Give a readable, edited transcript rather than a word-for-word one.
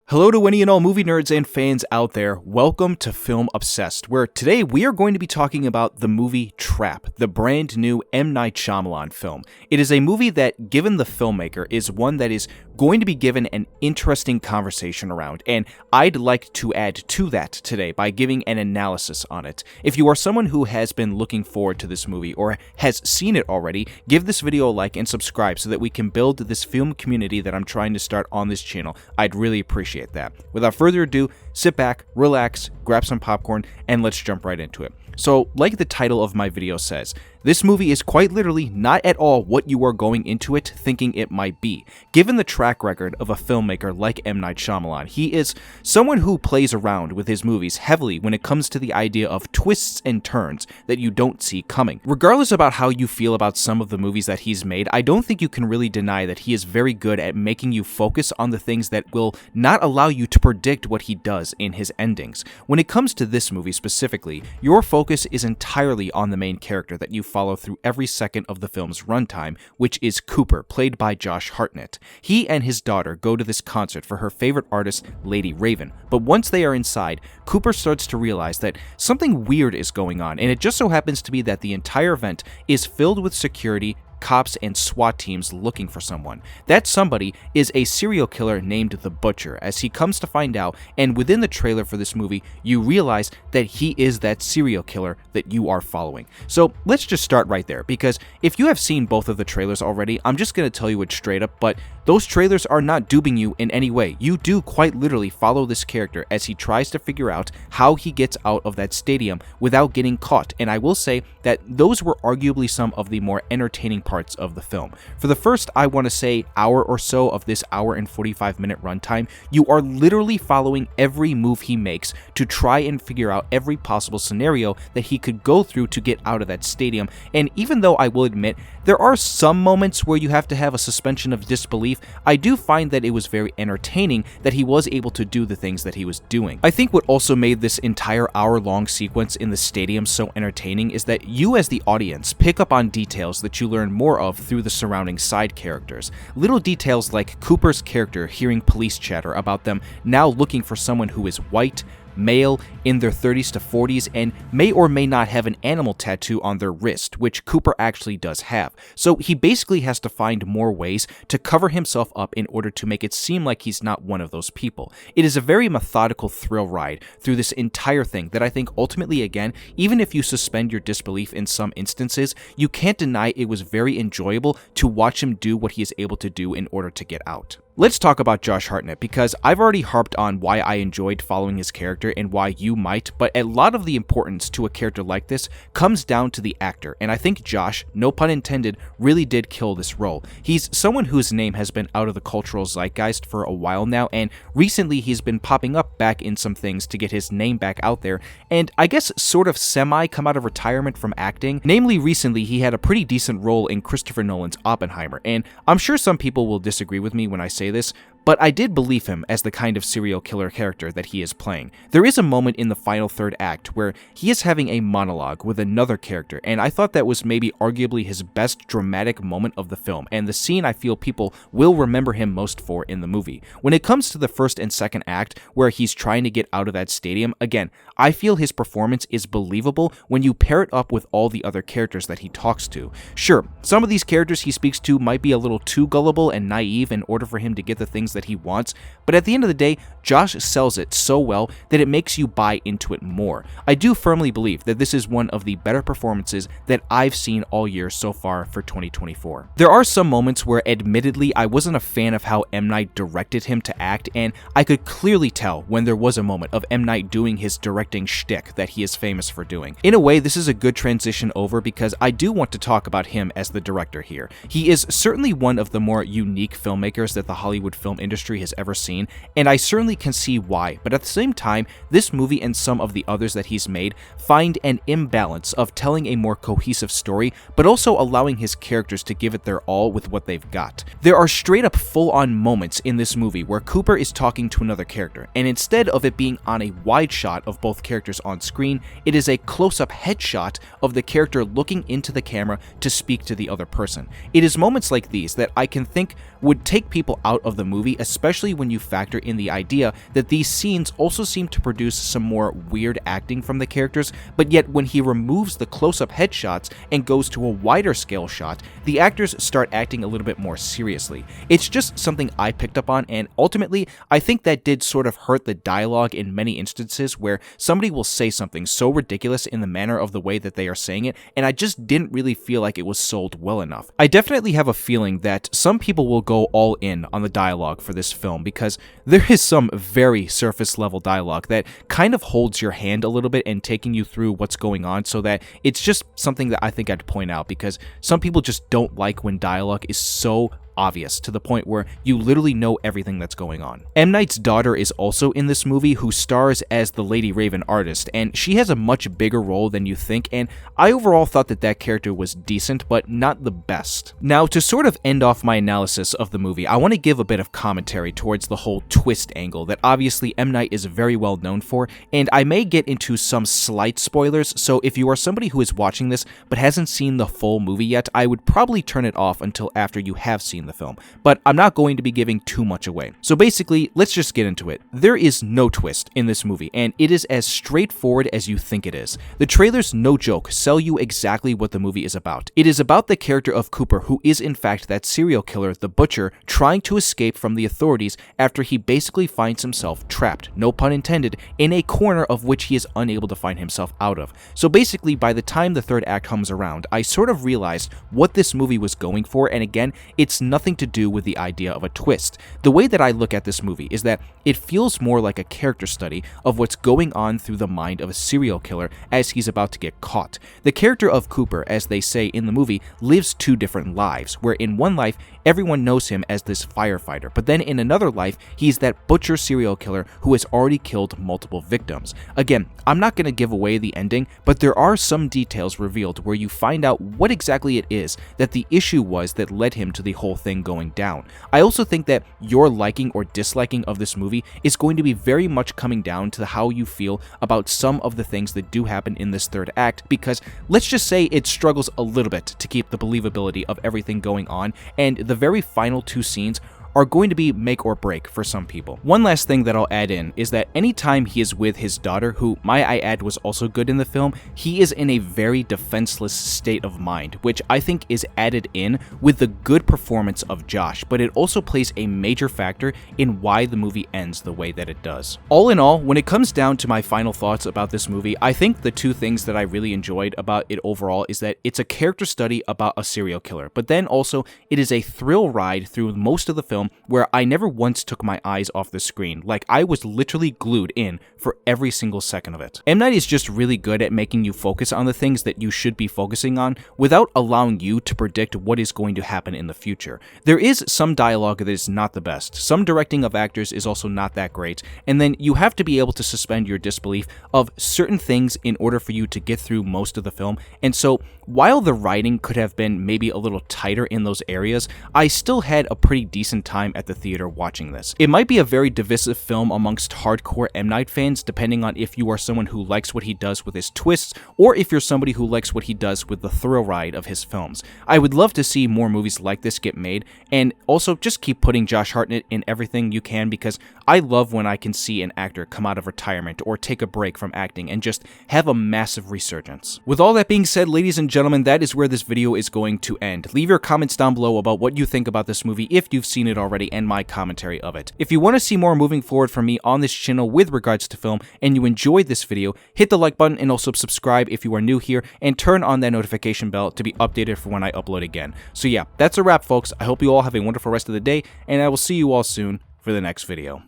Hello to any and all movie nerds and fans out there. Welcome to Film Obsessed, where today we are going to be talking about the movie Trap, the brand new M. Night Shyamalan film. It is a movie that, given the filmmaker, is one that is going to be given an interesting conversation around, and I'd like to add to that today by giving an analysis on it. If you are someone who has been looking forward to this movie or has seen it already, give this video a like and subscribe so that we can build this film community that I'm trying to start on this channel. I'd really appreciate that. Without further ado, sit back, relax, grab some popcorn, and let's jump right into it. So, like the title of my video says, this movie is quite literally not at all what you are going into it thinking it might be. Given the track record of a filmmaker like M. Night Shyamalan, he is someone who plays around with his movies heavily when it comes to the idea of twists and turns that you don't see coming. Regardless about how you feel about some of the movies that he's made, I don't think you can really deny that he is very good at making you focus on the things that will not allow you to predict what he does in his endings. When it comes to this movie specifically, your focus is entirely on the main character that you follow through every second of the film's runtime, which is Cooper, played by Josh Hartnett. He and his daughter go to this concert for her favorite artist, Lady Raven, but once they are inside, Cooper starts to realize that something weird is going on, and it just so happens to be that the entire event is filled with security, cops, and SWAT teams looking for someone. That somebody is a serial killer named The Butcher, as he comes to find out, and within the trailer for this movie, you realize that he is that serial killer that you are following. So let's just start right there, because if you have seen both of the trailers already, I'm just going to tell you it straight up, but those trailers are not duping you in any way. You do quite literally follow this character as he tries to figure out how he gets out of that stadium without getting caught, and I will say that those were arguably some of the more entertaining parts of the film. For the first, I want to say, hour or so of this hour and 45-minute runtime, you are literally following every move he makes to try and figure out every possible scenario that he could go through to get out of that stadium, and even though I will admit, there are some moments where you have to have a suspension of disbelief, I do find that it was very entertaining that he was able to do the things that he was doing. I think what also made this entire hour-long sequence in the stadium so entertaining is that you as the audience pick up on details that you learn more of through the surrounding side characters. Little details like Cooper's character hearing police chatter about them now looking for someone who is white, male, in their 30s to 40s, and may or may not have an animal tattoo on their wrist, which Cooper actually does have. So he basically has to find more ways to cover himself up in order to make it seem like he's not one of those people. It is a very methodical thrill ride through this entire thing that I think ultimately, again, even if you suspend your disbelief in some instances, you can't deny it was very enjoyable to watch him do what he is able to do in order to get out. Let's talk about Josh Hartnett, because I've already harped on why I enjoyed following his character and why you might, but a lot of the importance to a character like this comes down to the actor, and I think Josh, no pun intended, really did kill this role. He's someone whose name has been out of the cultural zeitgeist for a while now, and recently he's been popping up back in some things to get his name back out there, and I guess sort of semi come out of retirement from acting. Namely, recently he had a pretty decent role in Christopher Nolan's Oppenheimer, and I'm sure some people will disagree with me when I say this, but I did believe him as the kind of serial killer character that he is playing. There is a moment in the final third act where he is having a monologue with another character, and I thought that was maybe arguably his best dramatic moment of the film, and the scene I feel people will remember him most for in the movie. When it comes to the first and second act, where he's trying to get out of that stadium, again, I feel his performance is believable when you pair it up with all the other characters that he talks to. Sure, some of these characters he speaks to might be a little too gullible and naive in order for him to get the things that he wants, but at the end of the day, Josh sells it so well that it makes you buy into it more. I do firmly believe that this is one of the better performances that I've seen all year so far for 2024. There are some moments where admittedly I wasn't a fan of how M. Night directed him to act, and I could clearly tell when there was a moment of M. Night doing his directing shtick that he is famous for doing. In a way, this is a good transition over because I do want to talk about him as the director here. He is certainly one of the more unique filmmakers that the Hollywood film industry has ever seen, and I certainly can see why, but at the same time, this movie and some of the others that he's made find an imbalance of telling a more cohesive story, but also allowing his characters to give it their all with what they've got. There are straight up full-on moments in this movie where Cooper is talking to another character, and instead of it being on a wide shot of both characters on screen, it is a close-up headshot of the character looking into the camera to speak to the other person. It is moments like these that I can think would take people out of the movie movie, especially when you factor in the idea that these scenes also seem to produce some more weird acting from the characters, but yet when he removes the close-up headshots and goes to a wider scale shot, the actors start acting a little bit more seriously. It's just something I picked up on, and ultimately, I think that did sort of hurt the dialogue in many instances where somebody will say something so ridiculous in the manner of the way that they are saying it, and I just didn't really feel like it was sold well enough. I definitely have a feeling that some people will go all in on the dialogue for this film because there is some very surface level dialogue that kind of holds your hand a little bit and taking you through what's going on, so that it's just something that I think I'd point out because some people just don't like when dialogue is so obvious to the point where you literally know everything that's going on. M. Night's daughter is also in this movie, who stars as the Lady Raven artist, and she has a much bigger role than you think, and I overall thought that that character was decent, but not the best. Now, to sort of end off my analysis of the movie, I want to give a bit of commentary towards the whole twist angle that obviously M. Night is very well known for, and I may get into some slight spoilers, so if you are somebody who is watching this but hasn't seen the full movie yet, I would probably turn it off until after you have seen the film, but I'm not going to be giving too much away. So basically, let's just get into it. There is no twist in this movie, and it is as straightforward as you think it is. The trailers, no joke, sell you exactly what the movie is about. It is about the character of Cooper, who is in fact that serial killer, the Butcher, trying to escape from the authorities after he basically finds himself trapped, no pun intended, in a corner of which he is unable to find himself out of. So basically, by the time the third act comes around, I sort of realized what this movie was going for, and again, it's nothing to do with the idea of a twist. The way that I look at this movie is that it feels more like a character study of what's going on through the mind of a serial killer as he's about to get caught. The character of Cooper, as they say in the movie, lives two different lives, where in one life, everyone knows him as this firefighter, but then in another life, he's that butcher serial killer who has already killed multiple victims. Again, I'm not going to give away the ending, but there are some details revealed where you find out what exactly it is that the issue was that led him to the whole thing going down. I also think that your liking or disliking of this movie is going to be very much coming down to how you feel about some of the things that do happen in this third act, because let's just say it struggles a little bit to keep the believability of everything going on, and the very final two scenes are going to be make or break for some people. One last thing that I'll add in is that anytime he is with his daughter, who might I add was also good in the film, he is in a very defenseless state of mind, which I think is added in with the good performance of Josh, but it also plays a major factor in why the movie ends the way that it does. All in all, when it comes down to my final thoughts about this movie, I think the two things that I really enjoyed about it overall is that it's a character study about a serial killer, but then also it is a thrill ride through most of the film where I never once took my eyes off the screen. Like, I was literally glued in for every single second of it. M. Night is just really good at making you focus on the things that you should be focusing on without allowing you to predict what is going to happen in the future. There is some dialogue that is not the best. Some directing of actors is also not that great, and then you have to be able to suspend your disbelief of certain things in order for you to get through most of the film. And so, while the writing could have been maybe a little tighter in those areas, I still had a pretty decent time at the theater watching this. It might be a very divisive film amongst hardcore M. Night fans, depending on if you are someone who likes what he does with his twists, or if you're somebody who likes what he does with the thrill ride of his films. I would love to see more movies like this get made, and also just keep putting Josh Hartnett in everything you can, because I love when I can see an actor come out of retirement or take a break from acting and just have a massive resurgence. With all that being said, ladies and gentlemen, that is where this video is going to end. Leave your comments down below about what you think about this movie if you've seen it already and my commentary of it. If you want to see more moving forward from me on this channel with regards to film and you enjoyed this video, hit the like button and also subscribe if you are new here, and turn on that notification bell to be updated for when I upload again. So yeah, that's a wrap, folks. I hope you all have a wonderful rest of the day, and I will see you all soon for the next video.